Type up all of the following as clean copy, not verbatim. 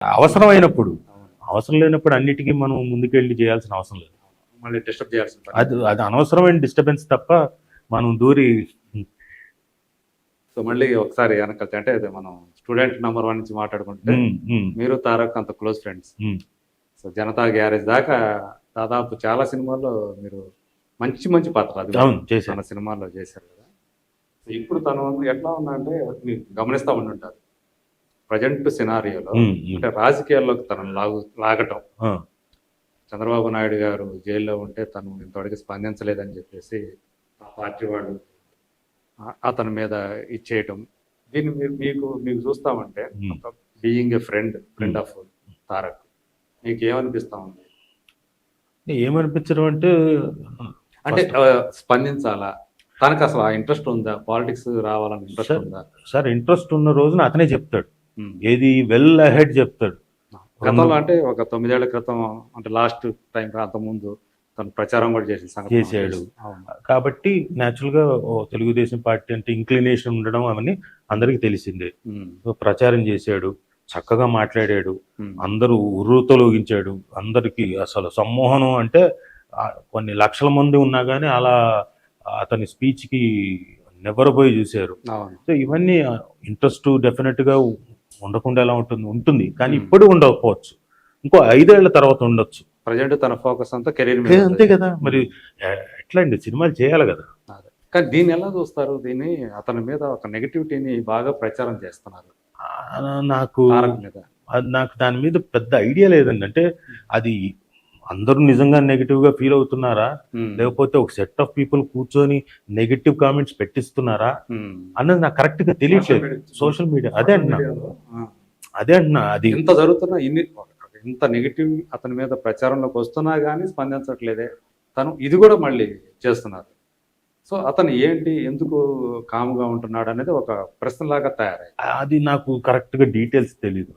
అవసరమైనప్పుడు. అవసరం లేనప్పుడు అన్నిటికీ మనం ముందుకెళ్ళి చేయాల్సిన అవసరం లేదు. మళ్ళీ డిస్టర్బ్ చేయాల్సిన పని. అది అనవసరమైన డిస్టర్బెన్స్ తప్ప మనం దూరి. సో మళ్ళీ ఒకసారి వెనకాల అంటే అదే మనం స్టూడెంట్ నెంబర్ 1 నుంచి మాట్లాడుకుంటే మీరు తారక్ అంత close friends. So Janata garage దాకా దాదాపు చాలా సినిమాల్లో మీరు మంచి మంచి పాత్రలు మన సినిమాల్లో చేశారు కదా. ఇప్పుడు తను ఎట్లా ఉన్నా అంటే మీరు గమనిస్తూ ఉండుంటారు ప్రజెంట్ సినారియోలో అంటే రాజకీయాల్లోకి తనను లాగటం. చంద్రబాబు నాయుడు గారు జైల్లో ఉంటే తను ఇంతవరకు స్పందించలేదని చెప్పేసి ఆ పార్టీ వాళ్ళు అతని మీద ఇచ్చేయటం. దీన్ని మీకు చూస్తామంటే being a friend of Tarak మీకు ఏమనిపిస్తా ఉంది? ఏమనిపించడం అంటే స్పందించాలా, తనకు అసలు ఆ ఇంట్రెస్ట్ ఉందా, పాలిటిక్స్ రావాలని ఇంట్రెస్ట్ ఉందా? సార్ ఇంట్రెస్ట్ ఉన్న రోజున అతనే చెప్తాడు, ఏది వెల్ అహెడ్ చెప్తాడు. గతంలో అంటే ఒక 9 ఏళ్ల క్రితం అంటే లాస్ట్ టైం అంత ముందు తను ప్రచారం కూడా చేసాడు కాబట్టి న్యాచురల్గా తెలుగుదేశం పార్టీ అంటే ఇంక్లినేషన్ ఉండడం అవన్నీ అందరికీ తెలిసిందే. ప్రచారం చేశాడు, చక్కగా మాట్లాడాడు, అందరూ ఉర్రూతలోగించాడు. అందరికీ అసలు సమ్మోహనం అంటే కొన్ని లక్షల మంది ఉన్నా కానీ అలా అతని స్పీచ్కి నివ్వరపోయి చూశారు. సో ఇవన్నీ ఇంట్రెస్ట్ డెఫినెట్గా ఉండకుండా ఎలా ఉంటుంది కానీ ఇప్పుడు ఉండకపోవచ్చు, ఇంకో 5 ఏళ్ల తర్వాత ఉండొచ్చు. ప్రజెంట్ తన ఫోకస్ అంతా కెరీర్ మీద. అంతే కదా, మరి ఎట్లా అండి, సినిమాలు చేయాలి కదా. కానీ దీన్ని ఎలా చూస్తారు? దీన్ని అతని మీద ఒక నెగటివిటీని బాగా ప్రచారం చేస్తున్నారు. నాకు దాని మీద పెద్ద ఐడియా లేదండి. అంటే అది అందరూ నిజంగా నెగిటివ్ గా ఫీల్ అవుతున్నారా, లేకపోతే ఒక సెట్ ఆఫ్ పీపుల్ కూర్చొని నెగిటివ్ కామెంట్స్ పెట్టిస్తున్నారా అన్నది నాకు కరెక్ట్ గా తెలియట్లేదు. సోషల్ మీడియా అదే అంటున్నా అది ఇంత జరుగుతున్నా ఇంత నెగిటివ్ అతని మీద ప్రచారంలోకి వస్తున్నా కానీ స్పందించట్లేదే. తను ఇది కూడా మళ్ళీ చేస్తున్నారు. సో అతను ఏంటి, ఎందుకు కామ్గా ఉంటున్నాడు అనేది ఒక ప్రశ్నలాగా తయారై, అది నాకు కరెక్ట్ గా డీటెయిల్స్ తెలియదు.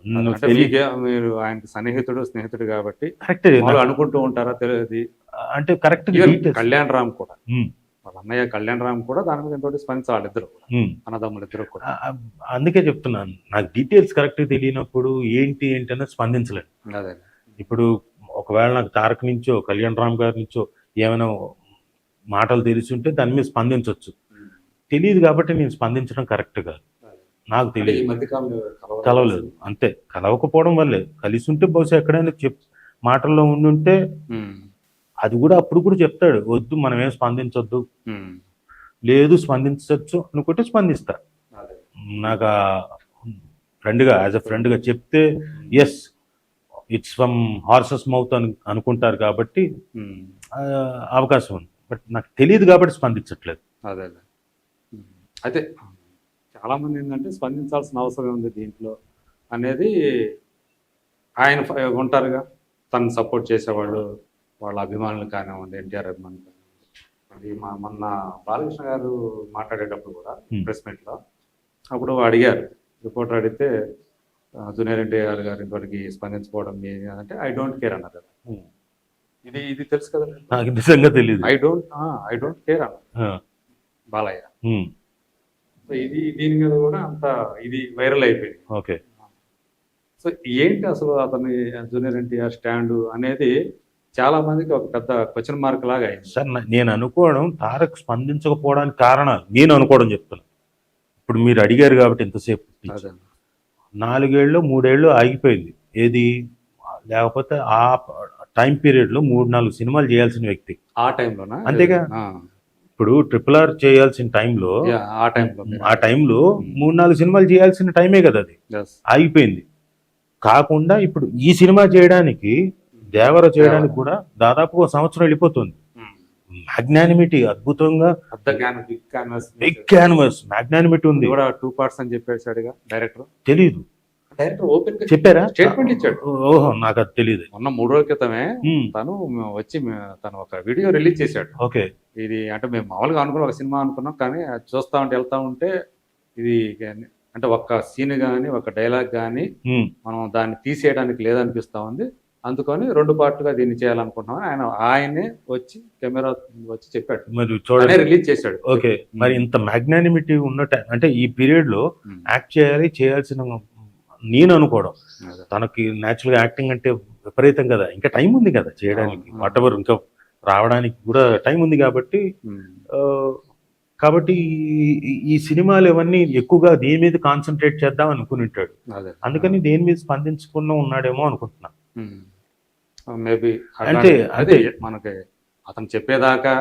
మీరు ఆయనకి స్నేహితుడు కాబట్టి కరెక్ట్ అనుకుంటూ ఉంటారా తెలియదు. అంటే కరెక్ట్ కళ్యాణ్ రామ్ కూడా, వాళ్ళ అన్నయ్య కళ్యాణ్ రామ్ కూడా దాని మీద ఎంతో స్పందించాలి, ఇద్దరు అన్నదమ్ములు ఇద్దరు కూడా. అందుకే చెప్తున్నాను, నాకు డీటెయిల్స్ కరెక్ట్ తెలియనప్పుడు ఏంటి అనేది స్పందించలేదు. అదే ఇప్పుడు ఒకవేళ నాకు తారక్ నుంచో కళ్యాణ్ రామ్ గారి నుంచో ఏమైనా మాటలు తెలిసి దాని మీద స్పందించవచ్చు. తెలియదు కాబట్టి నేను స్పందించడం కరెక్ట్ కాదు. నాకు తెలియదు, కలవలేదు అంతే. కలవకపోవడం వల్లే, కలిసి ఉంటే బహుశా ఎక్కడైనా మాటల్లో ఉండుంటే అది కూడా అప్పుడు కూడా చెప్తాడు, వద్దు మనం ఏం స్పందించొద్దు, లేదు స్పందించవచ్చు అనుకుంటే స్పందిస్తా. నాకు ఫ్రెండ్గా యాజ్ అ ఫ్రెండ్గా చెప్తే yes it's from horse's mouth అని అనుకుంటారు కాబట్టి అవకాశం ఉంది. బట్ నాకు తెలియదు కాబట్టి స్పందించట్లేదు. అదే అయితే చాలా మంది ఏంటంటే స్పందించాల్సిన అవసరం ఉంది దీంట్లో అనేది. ఆయన ఉంటారుగా తను సపోర్ట్ చేసేవాళ్ళు, వాళ్ళ అభిమానులు కానివ్వండి, ఎన్టీఆర్ అభిమానులు కానివ్వండి. మొన్న బాలకృష్ణ గారు మాట్లాడేటప్పుడు కూడా ప్రెస్ మీట్లో అప్పుడు అడిగారు, రిపోర్టర్ అడిగితే జూనియర్ ఎన్టీఆర్ గారు ఇంతవరకు స్పందించుకోవడం అంటే ఐ డోంట్ కేర్ అన్నారు కదా. ఇది తెలుసు కదా, నాకు నిజంగా తెలియదు. ఐ డోంట్ కేర్ అన్న బాలయ్య. సో దీని మీద కూడా అంత ఇది వైరల్ అయిపోయింది. ఓకే, సో ఏంటి అసలు అతని జూనియర్ ఎన్టీఆర్ స్టాండ్ అనేది చాలా మందికి ఒక పెద్ద క్వశ్చన్ మార్క్ లాగా అయింది. సార్ నేను అనుకోవడం తారక్ స్పందించకపోవడానికి కారణాలు నేను అనుకోవడం చెప్తాను. ఇప్పుడు మీరు అడిగారు కాబట్టి ఎంతసేపు 4 ఏళ్ళు 3 ఏళ్ళు ఆగిపోయింది ఏది, లేకపోతే ఆ టైం పీరియడ్ లో 3-4 సినిమాలు చేయాల్సిన వ్యక్తి ఆ టైంలోనా? అంతేగా. ఇప్పుడు RRR చేయాల్సిన టైంలో ఆ టైంలో 3-4 సినిమాలు చేయాల్సిన టైమే కదా, అది ఆగిపోయింది. కాకుండా ఇప్పుడు ఈ సినిమా చేయడానికి, దేవర చేయడానికి కూడా దాదాపు 1 సంవత్సరం వెళ్ళిపోతుంది. మ్యాగ్నానిమిటీ అద్భుతంగా, బిగ్ క్యాన్వాస్ మ్యాగ్నానిమిటీ ఉంది. 2 parts అని చెప్పేసాడుగా డైరెక్టర్. తెలీదు, డైరెక్టర్ ఓపెన్ చెప్పారా? స్టేట్మెంట్ ఇచ్చాడు. ఓహో, నాకు అది తెలియదు. మొన్న 3 రోజుల క్రితమే తను వచ్చి తను ఒక వీడియో రిలీజ్ చేశాడు. ఓకే, ఇది అంటే మేము మామూలుగా అనుకున్నాం, ఒక సినిమా అనుకున్నాం, కానీ అది చూస్తా ఉంటే వెళ్తా ఉంటే ఇది అంటే ఒక సీన్ కానీ ఒక డైలాగ్ కానీ మనం దాన్ని తీసేయడానికి లేదనిపిస్తా ఉంది. అందుకని 2 పార్ట్లుగా దీన్ని చేయాలనుకుంటున్నామని ఆయనే వచ్చి కెమెరా వచ్చి చెప్పాడు, మరి చూడండి రిలీజ్ చేశాడు. ఓకే, మరి ఇంత మ్యాగ్నానిమిటీ ఉన్న అంటే ఈ పీరియడ్ లో యాక్ట్ చేయాల్సిన నేను అనుకోవడం. అదే. తనకి న్యాచురల్గా యాక్టింగ్ అంటే విపరీతం కదా, ఇంకా టైం ఉంది కదా చేయడానికి, అవును. వాట్ ఎవర్ ఇంకా రావడానికి కూడా టైం ఉంది కాబట్టి ఉమ్. ఆ, కాబట్టి ఈ సినిమాలు ఇవన్నీ ఎక్కువగా దేని మీద కాన్సన్ట్రేట్ చేద్దాం అనుకుని ఉంటాడు. అదే. అందుకని దేని మీద స్పందించకుండా ఉన్నాడేమో అనుకుంటున్నా. మేబీ అంటే అదే మనకి అతను చెప్పేదాకా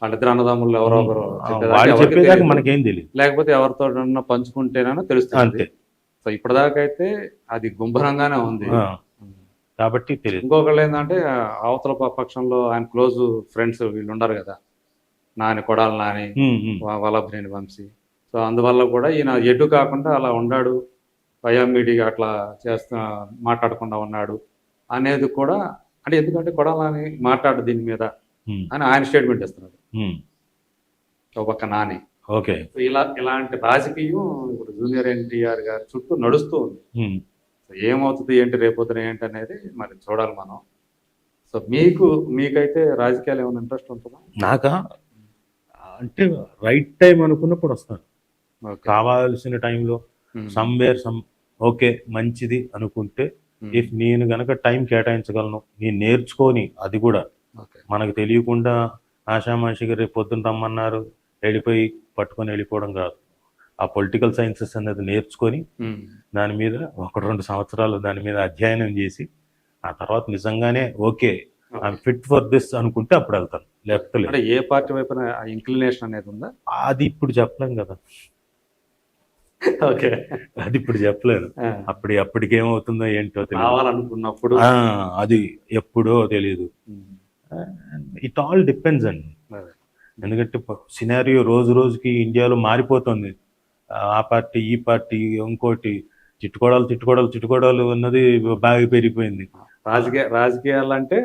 వాళ్ళిద్దరు అన్నదమ్ములు ఎవరో ఒకరు చెప్పేదాకా వాళ్ళు ఎవరికీ చెప్పేదాకా తెలియదు. మనకేం తెలియదు. లేకపోతే ఎవరితో పంచుకుంటేనైనా తెలుస్తుంది. అంతే. సో ఇప్పటిదాకా అయితే అది గుంభరంగానే ఉంది. ఆ, కాబట్టి తెలియదు. ఇంకొకళ్ళు ఏంటంటే అవతల పక్షంలో ఆయన క్లోజ్ ఫ్రెండ్స్ వీళ్ళు ఉండరు కదా, నాని, కొడాలి నాని, వల్లభనేని వంశీ. సో అందువల్ల కూడా ఈయన ఎడ్డు కాకుండా అలా ఉన్నాడు, వయామీడిగా అట్లా చేస్తా మాట్లాడకుండా ఉన్నాడు అనేది కూడా, అంటే ఎందుకంటే కొడాలి నాని మాట్లాడు దీని మీద అని ఆయన స్టేట్మెంట్ ఇస్తున్నాడు, ఒక పక్క నాని. ఓకే. సో ఇలాంటి రాజకీయం ఇప్పుడు జూనియర్ ఎన్టీఆర్ గారి చుట్టూ నడుస్తూ ఉంది. సో ఏమవుతుంది ఏంటి రేపొద్దున ఏంటి అనేది మరి చూడాలి మనం. సో మీకైతే రాజకీయాలు ఏమైనా ఇంట్రెస్ట్ ఉంటుందా? నాకా అంటే రైట్ టైం అనుకున్నప్పుడు వస్తాను, కావాల్సిన టైంలో సమ్వేర్ ఓకే మంచిది అనుకుంటే, ఇఫ్ నేను గనక టైం కేటాయించగలను, నేను నేర్చుకొని, అది కూడా మనకు తెలియకుండా ఆషామాషిగా రేపు పొద్దున్న రమ్మన్నారు వెళ్ళిపోయి పట్టుకొని వెళ్ళిపోవడం కాదు. ఆ పొలిటికల్ సైన్సెస్ అనేది నేర్చుకొని దాని మీద 1-2 సంవత్సరాలు దాని మీద అధ్యయనం చేసి ఆ తర్వాత నిజంగానే okay I'm fit for this అనుకుంటే అప్పుడు వెళ్తాను, లేకపోతే లేదు. ఏ పార్టీ వైపున ఇంక్లినేషన్ అనేది ఉందా? అది ఇప్పుడు చెప్పలేం కదా. ఓకే, అది ఇప్పుడు చెప్పలేను. అప్పటికేమవుతుందో ఏంటో కావాలనుకున్నప్పుడు అది ఎప్పుడో తెలియదు. ఇట్ ఆల్ డిపెండ్స్ అండి. ఎందుకంటే సినారియో రోజు రోజుకి ఇండియాలో మారిపోతుంది. ఆ పార్టీ ఈ పార్టీ ఇంకోటి తిట్టుకోవడాలు అన్నది బాగా పెరిగిపోయింది. రాజకీయాలు అంటే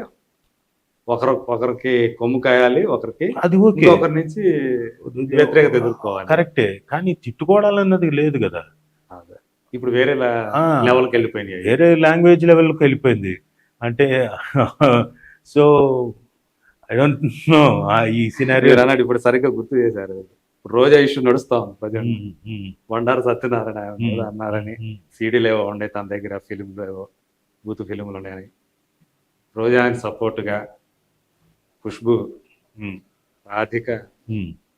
ఒకరికి కొమ్ము కాయాలి, ఒకరికి అది ఓకే, ఒకరి నుంచి వ్యతిరేకత ఎదుర్కోవాలి. కరెక్టే, కానీ తిట్టుకోవడాలు అన్నది లేదు కదా. ఇప్పుడు వేరే లెవెల్కి వెళ్ళిపోయింది, వేరే లాంగ్వేజ్ లెవెల్కి వెళ్ళిపోయింది. అంటే సో ఐ డోంట్ నో ఈ సినారియో అన్నాడు. ఇప్పుడు సరిగ్గా గుర్తు చేశారు. రోజా ఇష్యూ నడుస్తా ఉంది ప్రజెంట్. బండారు సత్యనారాయణ అన్నారని సీడీలు ఏవో ఉండే తన దగ్గర, ఫిలింలు ఏవో బూతు ఫిలింలు ఉన్నాయని, రోజా ఆయన సపోర్ట్గా ఖుష్బు, రాధిక,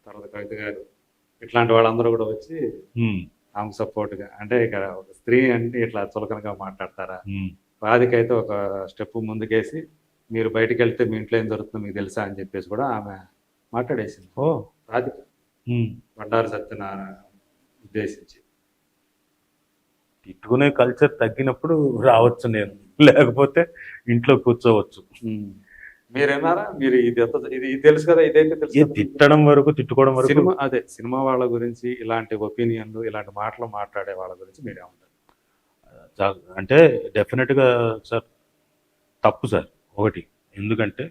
తర్వాత కవిత గారు, ఇట్లాంటి వాళ్ళందరూ కూడా వచ్చి ఆమెకు సపోర్ట్గా, అంటే ఇక ఒక స్త్రీ అంటే ఇట్లా చులకనగా మాట్లాడతారా? రాధిక అయితే ఒక స్టెప్ ముందుకేసి మీరు బయటకు వెళ్తే మీ ఇంట్లో ఏం జరుగుతుందో మీకు తెలుసా అని చెప్పేసి కూడా ఆమె మాట్లాడేసింది. రాధిక బండారు సత్యనారాయణ ఉద్దేశించి. తిట్టుకునే కల్చర్ తగ్గినప్పుడు రావచ్చు నేను, లేకపోతే ఇంట్లో కూర్చోవచ్చు. మీరేనారా? మీరు ఇది తెలుసు కదా, ఇదైతే తెలుసు. తిట్టడం వరకు, తిట్టుకోవడం వరకు. సినిమా వాళ్ళ గురించి ఇలాంటి ఒపీనియన్లు, ఇలాంటి మాటలు మాట్లాడే వాళ్ళ గురించి మీరేమంటారు? అంటే డెఫినెట్గా సార్ తప్పు సార్. ఒకటి, ఎందుకంటే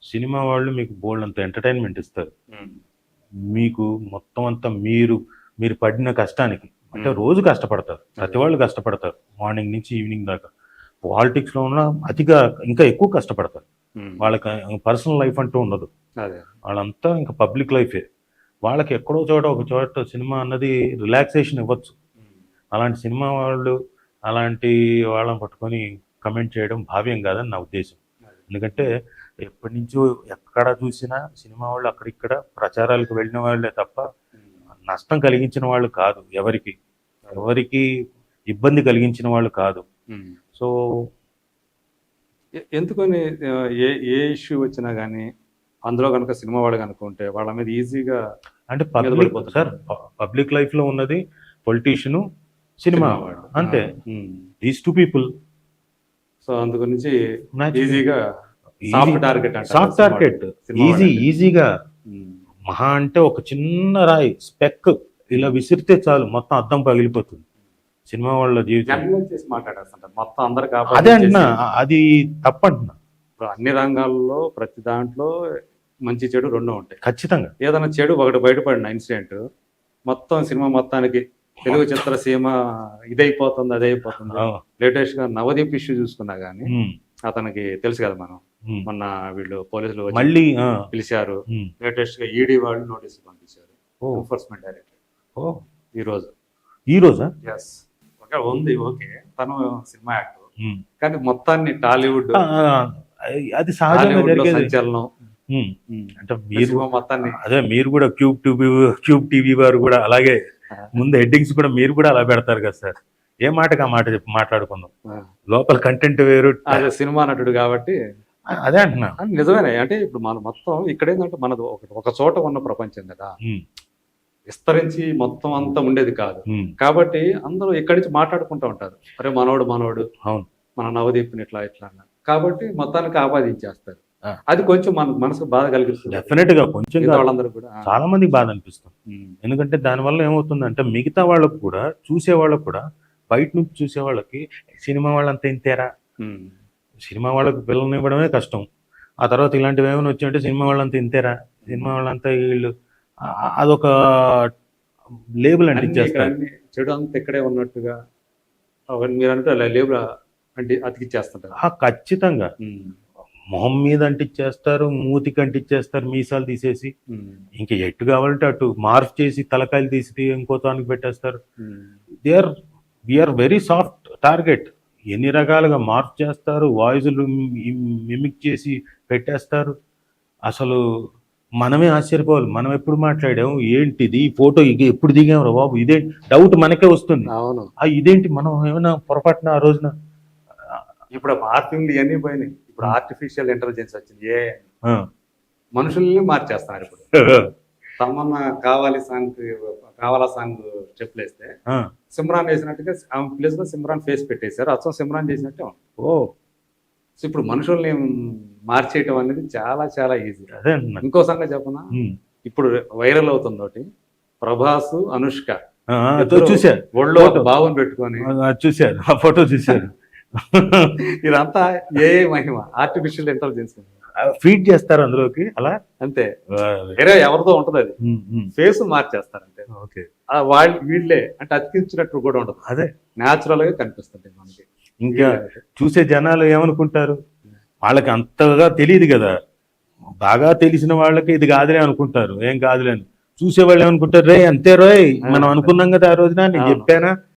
సినిమా వాళ్ళు మీకు బోల్డ్ అంత ఎంటర్టైన్మెంట్ ఇస్తారు. మీకు మొత్తం అంతా మీరు పడిన కష్టానికి, అంటే రోజు కష్టపడతారు, ప్రతి వాళ్ళు కష్టపడతారు, మార్నింగ్ నుంచి ఈవినింగ్ దాకా. పాలిటిక్స్లో ఉన్న అతిగా ఇంకా ఎక్కువ కష్టపడతారు. వాళ్ళకి పర్సనల్ లైఫ్ అంటూ ఉండదు, వాళ్ళంతా ఇంకా పబ్లిక్ లైఫే. వాళ్ళకి ఎక్కడో ఒక చోట సినిమా అన్నది రిలాక్సేషన్ ఇవ్వచ్చు. అలాంటి సినిమా వాళ్ళు అలాంటి వాళ్ళని పట్టుకొని కమెంట్ చేయడం భావ్యం కాదని నా ఉద్దేశం. ఎందుకంటే ఎప్పటి నుంచో ఎక్కడ చూసినా సినిమా వాళ్ళు అక్కడిక్కడ ప్రచారాలకు వెళ్ళిన వాళ్ళే తప్ప నష్టం కలిగించిన వాళ్ళు కాదు, ఎవరికి ఇబ్బంది కలిగించిన వాళ్ళు కాదు. సో ఎందుకని ఏ ఇష్యూ వచ్చినా కానీ అందులో కనుక సినిమా వాళ్ళు కనుకుంటే వాళ్ళ మీద ఈజీగా, అంటే పబ్లిక్ లైఫ్ లో ఉన్నది పొలిటీషియన్, సినిమా వాడు, అంతే. These two people. సో అందు గురించి ఈజీగా సాఫ్ట్ టార్గెట్, ఈజీగా మహా అంటే ఒక చిన్న రాయి స్పెక్ ఇలా విసిరితే చాలు మొత్తం అద్దం పగిలిపోతుంది సినిమా వాళ్ళ జీవితం. మొత్తం అందరికి అదే అంటున్నా, అది తప్పంటున్నా. అన్ని రంగాల్లో ప్రతి దాంట్లో మంచి చెడు రెండో ఉంటాయి ఖచ్చితంగా. ఏదైనా చెడు ఒకటి బయటపడిన ఇన్సిడెంట్ మొత్తం సినిమా మొత్తానికి తెలుగు చిత్రసీమ ఇదైపోతుంది, అదైపోతుంది. లేటెస్ట్ గా నవదీప్ ఇష్యూ చూసుకున్నా గానీ అతనికి తెలుసు కదా, మనం మొన్న వీళ్ళు పోలీసులు మళ్ళీ పిలిచారు, లేటెస్ట్ గా ఈడీ వాళ్ళు నోటీసులు పంపించారు ఎన్ఫోర్స్మెంట్ డైరెక్టర్ ఈ రోజా. ఎస్, ఒక ఉంది ఓకే, తను సినిమా యాక్టర్, ఉమ్. కానీ మొత్తాన్ని టాలీవుడ్ అది సహజంగా హాలీవుడ్ లో జరిగేది. సంచలనం. ఉమ్. అంటే మీరు సినిమా మొత్తాన్ని అదే మీరు కూడా క్యూబ్ టీవీ వారు కూడా అలాగే ముందు హెడ్డింగ్స్ కూడా మీరు కూడా అలా పెడతారు కదా సార్. ఏ మాటకి ఆ మాట చెప్పి మాట్లాడుకుందాం. లోపల కంటెంట్ వేరు. అదే సినిమా నటుడు కాబట్టి అదే అంటున్నా. అది నిజమేనే. అంటే ఇప్పుడు మన మొత్తం ఇక్కడ ఏంటంటే మనది ఒక చోట ఉన్న ప్రపంచం కదా, ఉమ్. విస్తరించి మొత్తం అంతా ఉండేది కాదు. ఉమ్. కాబట్టి అందరూ ఇక్కడి నుంచి మాట్లాడుకుంటూ ఉంటారు, అరే మనోడు అవును. మన నవదీప్ని ఇట్లా ఇట్లా అన్నారు కాబట్టి మొత్తానికి ఆపాదించేస్తారు. ఆ. అది కొంచెం మన మనసుకు బాధ కలిగిస్తుంది డెఫినెట్ గా కొంచెం మిగతా కాదు, వాళ్ళందరూ కూడా. చాలా మందికి బాధ అనిపిస్తుంది. ఉమ్. ఎందుకంటే దానివల్ల ఏమవుతుందంటే మిగతా వాళ్ళకు కూడా, చూసే వాళ్ళకు కూడా, బయట నుంచి చూసే వాళ్ళకి సినిమా వాళ్ళంతా ఇంతేరా, ఉమ్. సినిమా వాళ్ళకి పిల్లల్ని ఇవ్వడమే కష్టం, ఆ తర్వాత ఇలాంటివి ఏమైనా వచ్చాయంటే సినిమా వాళ్ళంతా ఇంతేరా, సినిమా వాళ్ళంతా వీళ్ళు అదొక లేబుల్ అన్ని ఇక్కడ అంటించేస్తారు. అన్ని చెడు అంతా ఇక్కడే ఉన్నట్టుగా మీరు అంటే లేబుల్ అంటే అతికిచ్చేస్తుంటారు. ఖచ్చితంగా ఉమ్. మొహం మీద అంటించేస్తారు, మూతికి అంటించేస్తారు, మీసాలు తీసేసి ఉమ్. ఇంక ఎట్టు కావాలంటే అటు మార్ఫ్ చేసి తలకాయలు తీసి ఇంకో తానికి పెట్టేస్తారు. Um. We are very soft target. ఎన్ని రకాలుగా మార్ఫ్ చేస్తారు, వాయిస్లు మిమిక్ చేసి పెట్టేస్తారు. అసలు మనమే ఆశ్చర్యపోవాలి, మనం ఎప్పుడు మాట్లాడాము, ఏంటిది ఫోటో ఎప్పుడు దిగాము రా బాబు, ఇదే డౌట్ మనకే వస్తుంది. అవును. ఇదేంటి మనం ఏమైనా పొరపాటున ఆ రోజున ఇప్పుడు మార్పింగ్లు ఇవన్నీ పోయినాయి. ఇప్పుడు ఆర్టిఫిషియల్ ఇంటెలిజెన్స్ వచ్చింది, ఏ ఆ, మనుషుల్ని మార్చేస్తున్నారు. ఇప్పుడు తమన్నా కావాలా సాంగ్ స్టెప్ వేస్తే ఆ, సిమ్రాన్ వేసినట్టుగా ఆమె ప్లేస్ లో సిమ్రాన్ ఫేస్ పెట్టేశారు, అచ్చం సిమ్రాన్ చేసినట్టే ఉంది. ఓ సో ఇప్పుడు మనుషుల్ని మార్చేయటం అనేది చాలా చాలా ఈజీ. అదే అంటున్నా. ఇంకో సంగతి చెప్పనా, ఉమ్. ఇప్పుడు వైరల్ అవుతుంది ఒకటి, ప్రభాస్ అనుష్క ఆ, ఇద్దరు చూశారు, ఒళ్ళో ఒక బావుని పెట్టుకొని చూశారు, ఆ ఫోటో చూశారు. ఇదంతా ఏ మహిమ, ఆర్టిఫిషియల్ ఇంటెలిజెన్స్ ఫీడ్ చేస్తారు అందులోకి అలా. అంతే, వేరే ఎవరితో ఉంటది అది, ఫేస్ మార్చేస్తారు అంతే. ఓకే, వాళ్ళు వీళ్ళే అంటే అతికించినట్టు కూడా ఉండదు, అదే న్యాచురల్ గా కనిపిస్తుంది మనకి. ఇంకా చూసే జనాలు ఏమనుకుంటారు, వాళ్ళకి అంతగా తెలియదు కదా, బాగా తెలిసిన వాళ్ళకి ఇది కాదులే అనుకుంటారు, ఏం కాదులే అని. చూసే వాళ్ళు ఏమనుకుంటారు, రే అంతే రోయ్ మనం అనుకున్నాం కదా ఆ రోజున, నేను అవును. చెప్పానా